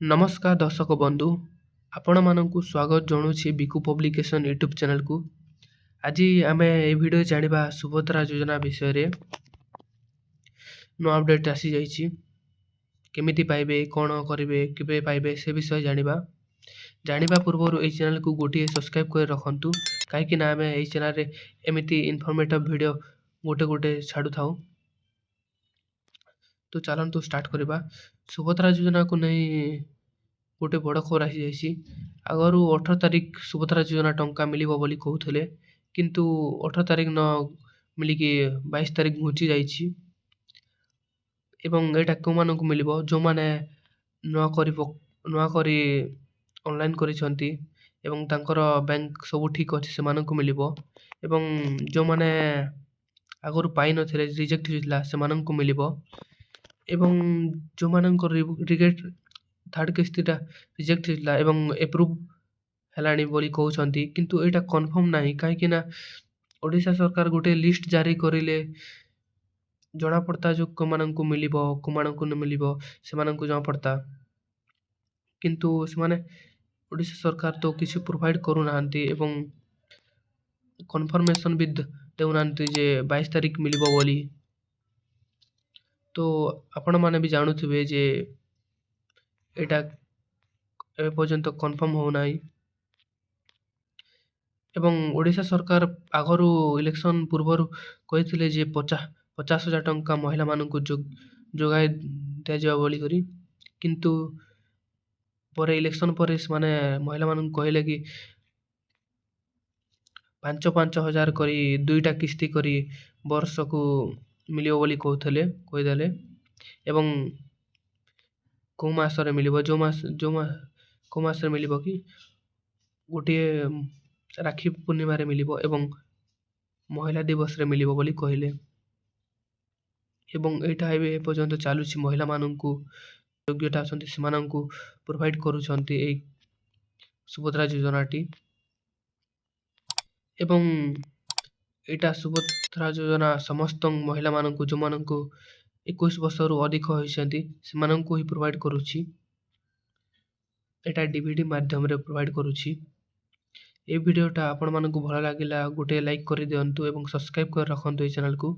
ନମସ୍କାର ଦର୍ଶକ ବନ୍ଧୁ, ଆପଣମାନଙ୍କୁ ସ୍ୱାଗତ ଜଣାଉଛି ବିକୁ ପବ୍ଲିକେସନ୍ ୟୁଟ୍ୟୁବ୍ ଚ୍ୟାନେଲକୁ। ଆଜି ଆମେ ଏହି ଭିଡ଼ିଓ ଜାଣିବା ସୁଭଦ୍ରା ଯୋଜନା ବିଷୟରେ। ନୂଆ ଅପଡେଟ୍ ଆସିଯାଇଛି। କେମିତି ପାଇବେ, କ'ଣ କରିବେ, କେବେ ପାଇବେ ସେ ବିଷୟ ଜାଣିବା ପୂର୍ବରୁ ଏହି ଚ୍ୟାନେଲକୁ ଗୋଟିଏ ସବସ୍କ୍ରାଇବ୍ କରି ରଖନ୍ତୁ, କାହିଁକିନା ଆମେ ଏହି ଚ୍ୟାନେଲରେ ଏମିତି ଇନଫର୍ମେଟିଭ୍ ଭିଡ଼ିଓ ଗୋଟେ ଛାଡ଼ୁଥାଉ। ତ ଚାଲନ୍ତୁ ଷ୍ଟାର୍ଟ କରିବା। ସୁଭଦ୍ରା ଯୋଜନାକୁ ନେଇ ଗୋଟେ ବଡ଼ ଖବର ଆସିଯାଇଛି। ଆଗରୁ 18 ତାରିଖ ସୁଭଦ୍ରା ଯୋଜନା ଟଙ୍କା ମିଳିବ ବୋଲି କହୁଥିଲେ, କିନ୍ତୁ 18 ତାରିଖ ନ ମିଳିକି 22 ତାରିଖ ଘୁଞ୍ଚି ଯାଇଛି। ଏବଂ ଏଇଟା କେଉଁମାନଙ୍କୁ ମିଳିବ? ଯେଉଁମାନେ ନୂଆ କରି ଅନଲାଇନ୍ କରିଛନ୍ତି ଏବଂ ତାଙ୍କର ବ୍ୟାଙ୍କ ସବୁ ଠିକ୍ ଅଛି ସେମାନଙ୍କୁ ମିଳିବ। ଏବଂ ଯେଉଁମାନେ ଆଗରୁ ପାଇନଥିଲେ, ରିଜେକ୍ଟ ହେଇଥିଲା, ସେମାନଙ୍କୁ ମିଳିବ। ଏବଂ ଯେଉଁମାନଙ୍କର ଥାର୍ଡ଼ କିସ୍ତିଟା ରିଜେକ୍ଟ ହେଇଥିଲା ଏବଂ ଏପ୍ରୁଭ୍ ହେଲାଣି ବୋଲି କହୁଛନ୍ତି, କିନ୍ତୁ ଏଇଟା କନଫର୍ମ ନାହିଁ। କାହିଁକିନା ଓଡ଼ିଶା ସରକାର ଗୋଟେ ଲିଷ୍ଟ ଜାରି କରିଲେ ଜଣାପଡ଼ତା ଯେଉଁ କେଉଁମାନଙ୍କୁ ମିଳିବ, କେଉଁମାନଙ୍କୁ ନ ମିଳିବ ସେମାନଙ୍କୁ ଜଣାପଡ଼ତା। କିନ୍ତୁ ସେମାନେ ଓଡ଼ିଶା ସରକାର ତ କିଛି ପ୍ରୋଭାଇଡ଼ କରୁନାହାନ୍ତି ଏବଂ କନଫର୍ମେସନ୍ ବି ଦେଉନାହାନ୍ତି ଯେ 22 ତାରିଖ ମିଳିବ ବୋଲି। ତ ଆପଣମାନେ ବି ଜାଣୁଥିବେ ଯେ ଏଇଟା ଏବେ ପର୍ଯ୍ୟନ୍ତ କନଫର୍ମ ହେଉନାହିଁ। ଏବଂ ଓଡ଼ିଶା ସରକାର ଆଗରୁ ଇଲେକ୍ସନ୍ ପୂର୍ବରୁ କହିଥିଲେ ଯେ 50,000 ଟଙ୍କା ମହିଳାମାନଙ୍କୁ ଯୋଗାଇ ଦିଆଯିବ ବୋଲିକରି। କିନ୍ତୁ ପରେ ଇଲେକ୍ସନ୍ ପରେ ସେମାନେ ମହିଳାମାନଙ୍କୁ କହିଲେ କି 5,000 କରି 2ଟା କିସ୍ତି କରି ବର୍ଷକୁ ମିଳିବ ବୋଲି କହିଦେଲେ। ଏବଂ କେଉଁ ମାସରେ ମିଳିବ, କେଉଁ ମାସରେ ମିଳିବ କି ଗୋଟିଏ ରାକ୍ଷୀ ପୂର୍ଣ୍ଣିମାରେ ମିଳିବ ଏବଂ ମହିଳା ଦିବସରେ ମିଳିବ ବୋଲି କହିଲେ। ଏବଂ ଏଇଟା ଏବେ ଏପର୍ଯ୍ୟନ୍ତ ଚାଲୁଛି। ମହିଳାମାନଙ୍କୁ ଯୋଗ୍ୟତା ଅଛନ୍ତି ସେମାନଙ୍କୁ ପ୍ରୋଭାଇଡ଼ କରୁଛନ୍ତି ଏଇ ସୁଭଦ୍ରା ଯୋଜନାଟି। ଏବଂ ଏଇଟା ସୁଭଦ୍ରା ଯୋଜନା ସମସ୍ତ ମହିଳାମାନଙ୍କୁ, ଯେଉଁମାନଙ୍କୁ 21 ବର୍ଷରୁ ଅଧିକ ହୋଇଛନ୍ତି ସେମାନଙ୍କୁ ହିଁ ପ୍ରୋଭାଇଡ଼ କରୁଛି। ଏଇଟା DVD ମାଧ୍ୟମରେ ପ୍ରୋଭାଇଡ଼ କରୁଛି। এই ଭିଡ଼ିଓଟା ଆପଣମାନଙ୍କୁ ଭଲ ଲାଗିଲା ଗୋଟିଏ ଲାଇକ୍ କରିଦିଅନ୍ତୁ ଏବଂ ସବସ୍କ୍ରାଇବ୍ କରି ରଖନ୍ତୁ ଏହି ଚ୍ୟାନେଲକୁ।